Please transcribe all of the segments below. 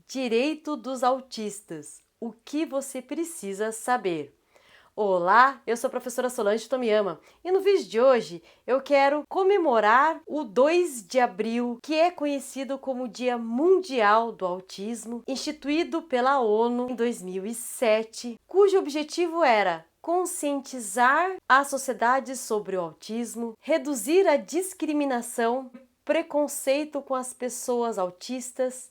Direito dos autistas. O que você precisa saber? Olá, eu sou a professora Solange Tomiyama e no vídeo de hoje eu quero comemorar o 2 de abril, que é conhecido como Dia Mundial do Autismo, instituído pela ONU em 2007, cujo objetivo era conscientizar a sociedade sobre o autismo, reduzir a discriminação, preconceito com as pessoas autistas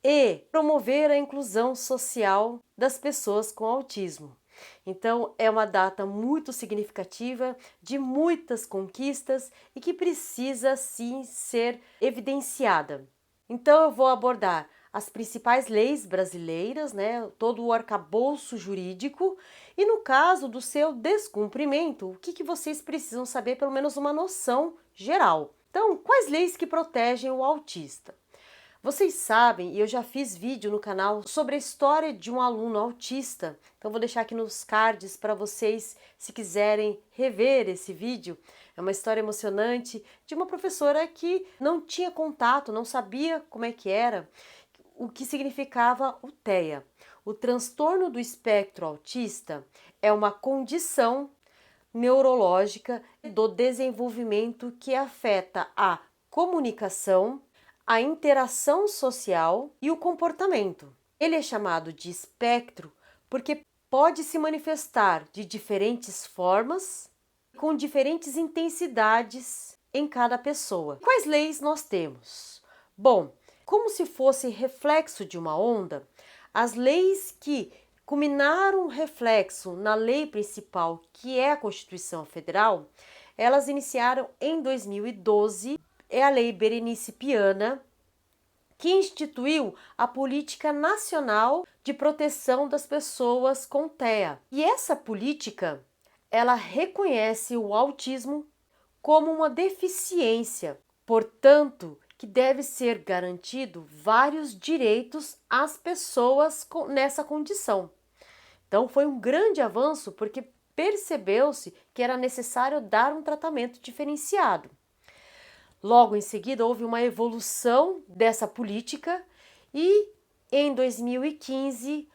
e promover a inclusão social das pessoas com autismo. Então, é uma data muito significativa, de muitas conquistas e que precisa sim ser evidenciada. Então, eu vou abordar as principais leis brasileiras, todo o arcabouço jurídico e, no caso do seu descumprimento, o que vocês precisam saber, pelo menos uma noção geral. Então, quais leis que protegem o autista? Vocês sabem, e eu já fiz vídeo no canal sobre a história de um aluno autista, então vou deixar aqui nos cards para vocês, se quiserem rever esse vídeo. É uma história emocionante de uma professora que não tinha contato, não sabia como é que era, o que significava o TEA. O transtorno do espectro autista é uma condição neurológica do desenvolvimento que afeta a comunicação, a interação social e o comportamento. Ele é chamado de espectro porque pode se manifestar de diferentes formas, com diferentes intensidades em cada pessoa. Quais leis nós temos? Bom, como se fosse reflexo de uma onda, as leis que culminaram reflexo na lei principal, que é a Constituição Federal, elas iniciaram em 2012. É a Lei Berenice Piana, que instituiu a Política Nacional de Proteção das Pessoas com TEA. E essa política, ela reconhece o autismo como uma deficiência, portanto, que deve ser garantido vários direitos às pessoas nessa condição. Então, foi um grande avanço porque percebeu-se que era necessário dar um tratamento diferenciado. Logo em seguida, houve uma evolução dessa política e, em 2015,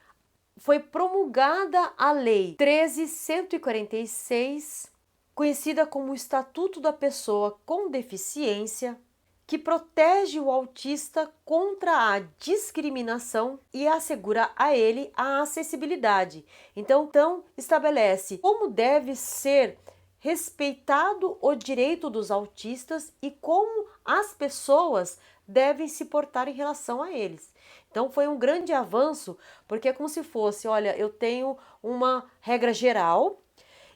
foi promulgada a Lei 13.146, conhecida como o Estatuto da Pessoa com Deficiência, que protege o autista contra a discriminação e assegura a ele a acessibilidade. Então estabelece como deve ser respeitado o direito dos autistas e como as pessoas devem se portar em relação a eles. Então foi um grande avanço, porque é como se fosse, olha, eu tenho uma regra geral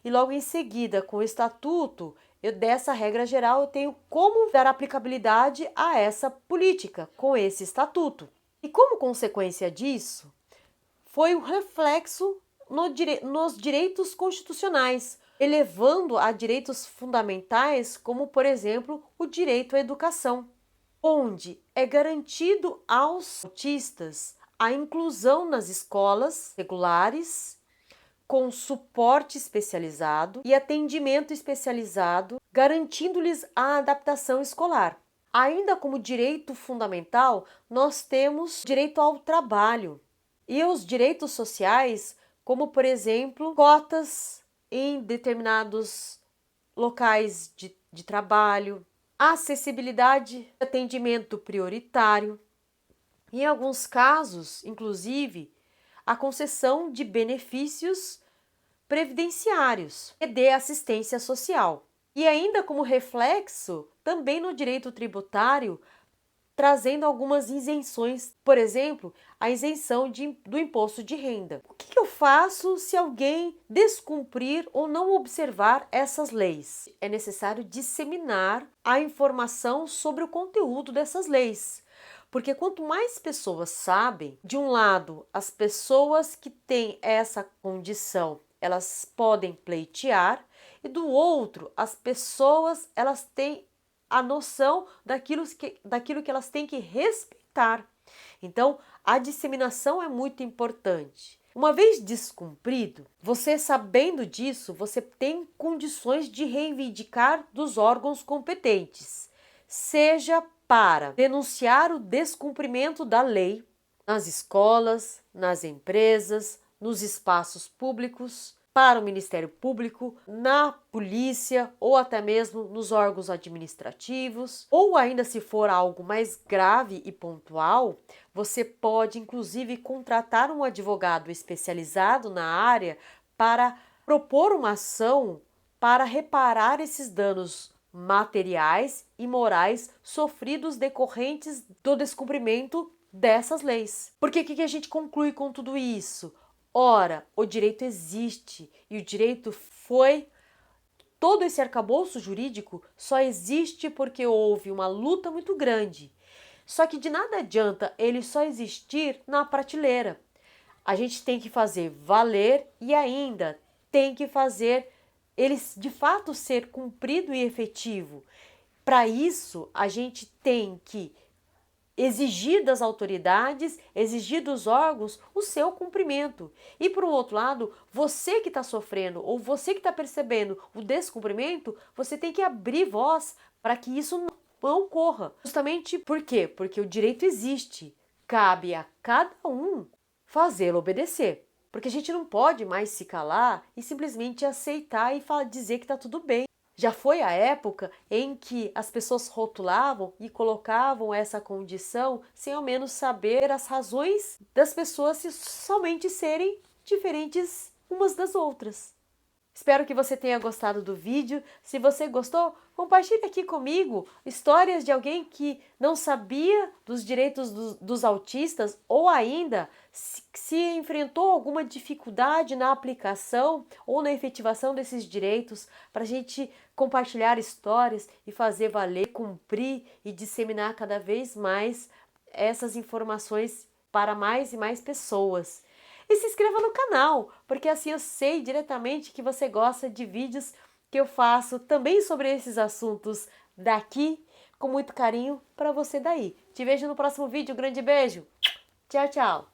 e logo em seguida, com o estatuto, dessa regra geral, eu tenho como dar aplicabilidade a essa política com esse estatuto. E como consequência disso, foi o reflexo nos direitos constitucionais, elevando a direitos fundamentais, como, por exemplo, o direito à educação, onde é garantido aos autistas a inclusão nas escolas regulares, com suporte especializado e atendimento especializado, garantindo-lhes a adaptação escolar. Ainda como direito fundamental, nós temos direito ao trabalho e os direitos sociais, como, por exemplo, cotas em determinados locais de trabalho, acessibilidade, atendimento prioritário, em alguns casos, inclusive, a concessão de benefícios previdenciários e de assistência social. E ainda como reflexo, também no direito tributário, trazendo algumas isenções, por exemplo, a isenção do imposto de renda. O que eu faço se alguém descumprir ou não observar essas leis? É necessário disseminar a informação sobre o conteúdo dessas leis. Porque quanto mais pessoas sabem, de um lado, as pessoas que têm essa condição, elas podem pleitear, e do outro, as pessoas, elas têm a noção daquilo que elas têm que respeitar. Então, a disseminação é muito importante. Uma vez descumprido, você sabendo disso, você tem condições de reivindicar dos órgãos competentes, seja para denunciar o descumprimento da lei nas escolas, nas empresas, nos espaços públicos, para o Ministério Público, na polícia ou até mesmo nos órgãos administrativos, ou ainda se for algo mais grave e pontual, você pode inclusive contratar um advogado especializado na área para propor uma ação para reparar esses danos materiais e morais sofridos decorrentes do descumprimento dessas leis. Porque o que a gente conclui com tudo isso? Ora, o direito existe e o direito foi... Todo esse arcabouço jurídico só existe porque houve uma luta muito grande. Só que de nada adianta ele só existir na prateleira. A gente tem que fazer valer e ainda tem que fazer ele de fato ser cumprido e efetivo. Para isso, a gente tem que exigir das autoridades, exigir dos órgãos o seu cumprimento. E por um outro lado, você que está sofrendo ou você que está percebendo o descumprimento, você tem que abrir voz para que isso não ocorra. Justamente por quê? Porque o direito existe. Cabe a cada um fazê-lo obedecer. Porque a gente não pode mais se calar e simplesmente aceitar e dizer que está tudo bem. Já foi a época em que as pessoas rotulavam e colocavam essa condição sem ao menos saber as razões das pessoas somente serem diferentes umas das outras. Espero que você tenha gostado do vídeo. Se você gostou, compartilhe aqui comigo histórias de alguém que não sabia dos direitos dos autistas ou ainda se enfrentou alguma dificuldade na aplicação ou na efetivação desses direitos, para a gente compartilhar histórias e fazer valer, cumprir e disseminar cada vez mais essas informações para mais e mais pessoas. E se inscreva no canal, porque assim eu sei diretamente que você gosta de vídeos que eu faço também sobre esses assuntos daqui, com muito carinho para você daí. Te vejo no próximo vídeo, um grande beijo, tchau, tchau!